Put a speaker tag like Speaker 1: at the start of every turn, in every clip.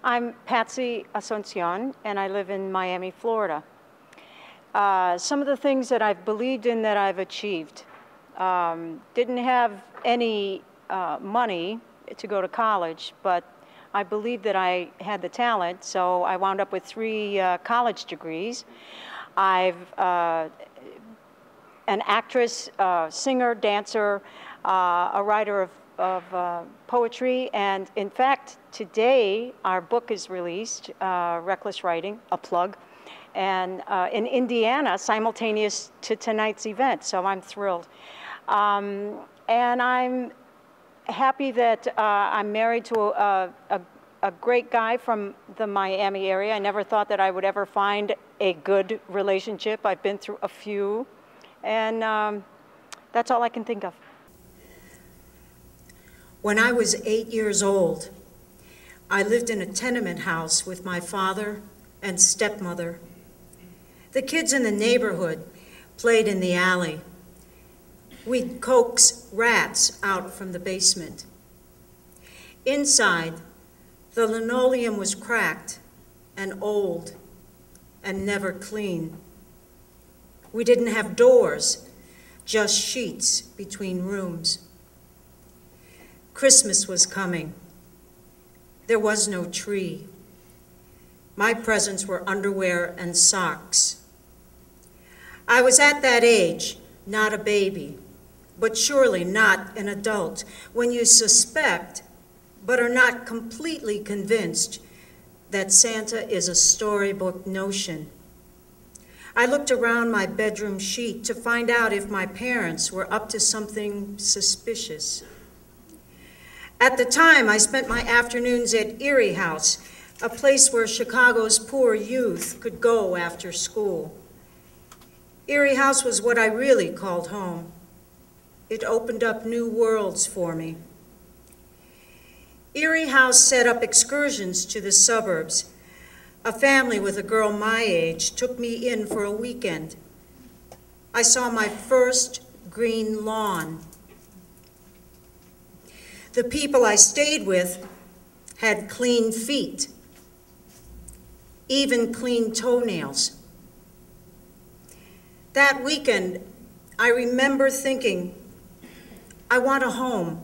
Speaker 1: I'm Patsy Asuncion, and I live in Miami, Florida. Some of the things that I've believed in that I've achieved. Didn't have any money to go to college, but I believed that I had the talent, so I wound up with 3 college degrees. I've an actress, singer, dancer, a writer of poetry, and in fact, today our book is released, Reckless Writing, a plug, and in Indiana, simultaneous to tonight's event, so I'm thrilled. And I'm happy that I'm married to a great guy from the Miami area. I never thought that I would ever find a good relationship. I've been through a few, and that's all I can think of.
Speaker 2: When I was 8 years old, I lived in a tenement house with my father and stepmother. The kids in the neighborhood played in the alley. We'd coax rats out from the basement. Inside, the linoleum was cracked and old and never clean. We didn't have doors, just sheets between rooms. Christmas was coming. There was no tree. My presents were underwear and socks. I was at that age, not a baby, but surely not an adult, when you suspect, but are not completely convinced, that Santa is a storybook notion. I looked around my bedroom sheet to find out if my parents were up to something suspicious. At the time, I spent my afternoons at Erie House, a place where Chicago's poor youth could go after school. Erie House was what I really called home. It opened up new worlds for me. Erie House set up excursions to the suburbs. A family with a girl my age took me in for a weekend. I saw my first green lawn. The people I stayed with had clean feet, even clean toenails. That weekend, I remember thinking, I want a home,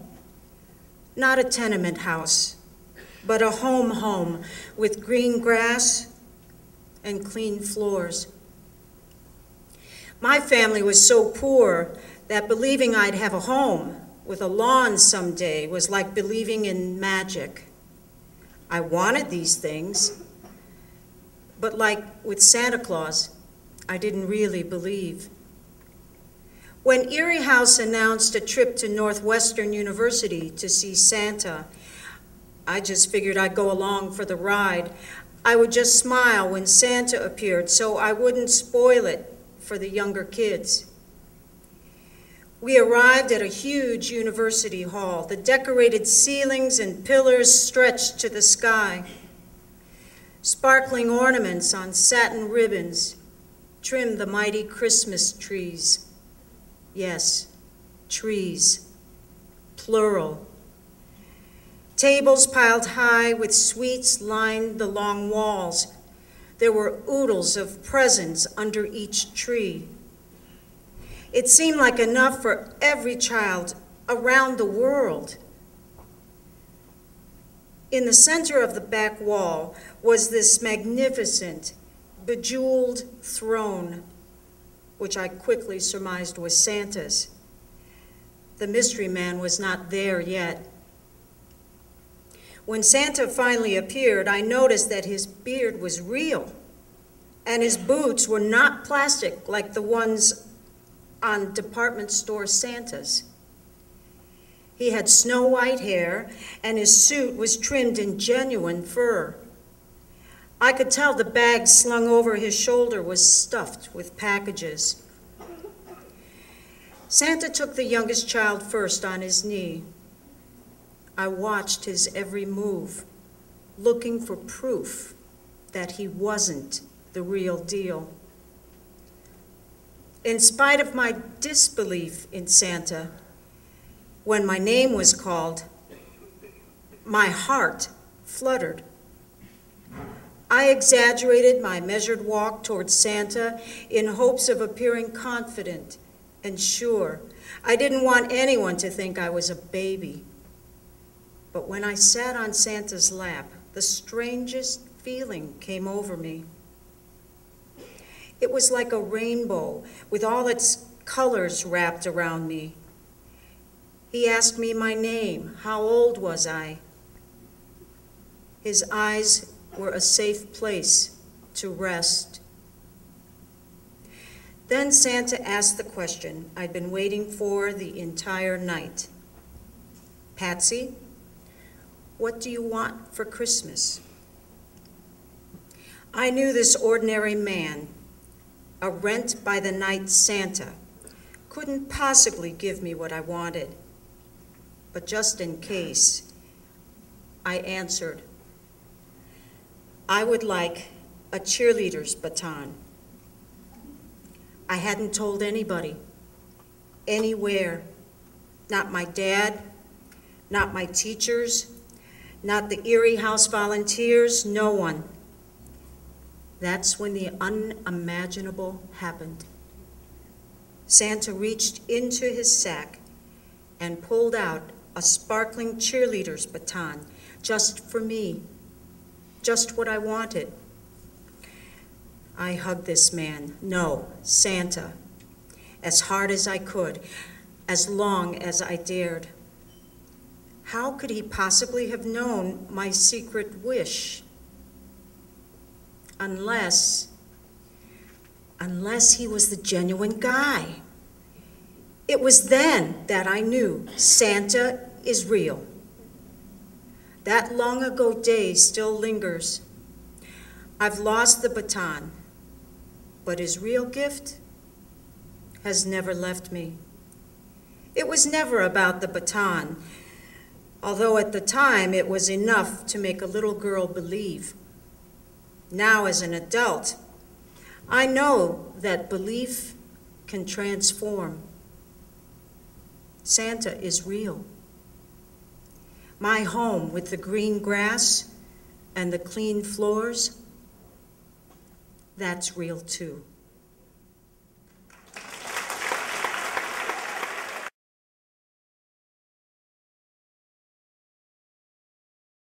Speaker 2: not a tenement house, but a home with green grass and clean floors. My family was so poor that believing I'd have a home with a lawn someday was like believing in magic. I wanted these things, but like with Santa Claus, I didn't really believe. When Erie House announced a trip to Northwestern University to see Santa, I just figured I'd go along for the ride. I would just smile when Santa appeared so I wouldn't spoil it for the younger kids. We arrived at a huge university hall. The decorated ceilings and pillars stretched to the sky. Sparkling ornaments on satin ribbons trimmed the mighty Christmas trees. Yes, trees, plural. Tables piled high with sweets lined the long walls. There were oodles of presents under each tree. It seemed like enough for every child around the world. In the center of the back wall was this magnificent, bejeweled throne, which I quickly surmised was Santa's. The mystery man was not there yet. When Santa finally appeared, I noticed that his beard was real, and his boots were not plastic like the ones on department store Santas. He had snow white hair, and his suit was trimmed in genuine fur. I could tell the bag slung over his shoulder was stuffed with packages. Santa took the youngest child first on his knee. I watched his every move, looking for proof that he wasn't the real deal. In spite of my disbelief in Santa, when my name was called, my heart fluttered. I exaggerated my measured walk towards Santa in hopes of appearing confident and sure. I didn't want anyone to think I was a baby. But when I sat on Santa's lap, the strangest feeling came over me. It was like a rainbow with all its colors wrapped around me. He asked me my name. How old was I? His eyes were a safe place to rest. Then Santa asked the question I'd been waiting for the entire night. Patsy, what do you want for Christmas? I knew this ordinary man, a rent-by-the-night Santa, couldn't possibly give me what I wanted. But just in case, I answered, I would like a cheerleader's baton. I hadn't told anybody, anywhere, not my dad, not my teachers, not the Erie House volunteers, no one. That's when the unimaginable happened. Santa reached into his sack and pulled out a sparkling cheerleader's baton just for me, just what I wanted. I hugged this man, no, Santa, as hard as I could, as long as I dared. How could he possibly have known my secret wish? Unless he was the genuine guy. It was then that I knew Santa is real. That long ago day still lingers. I've lost the baton, but his real gift has never left me. It was never about the baton, although at the time it was enough to make a little girl believe. Now as an adult, I know that belief can transform. Santa is real. My home with the green grass and the clean floors, that's real too.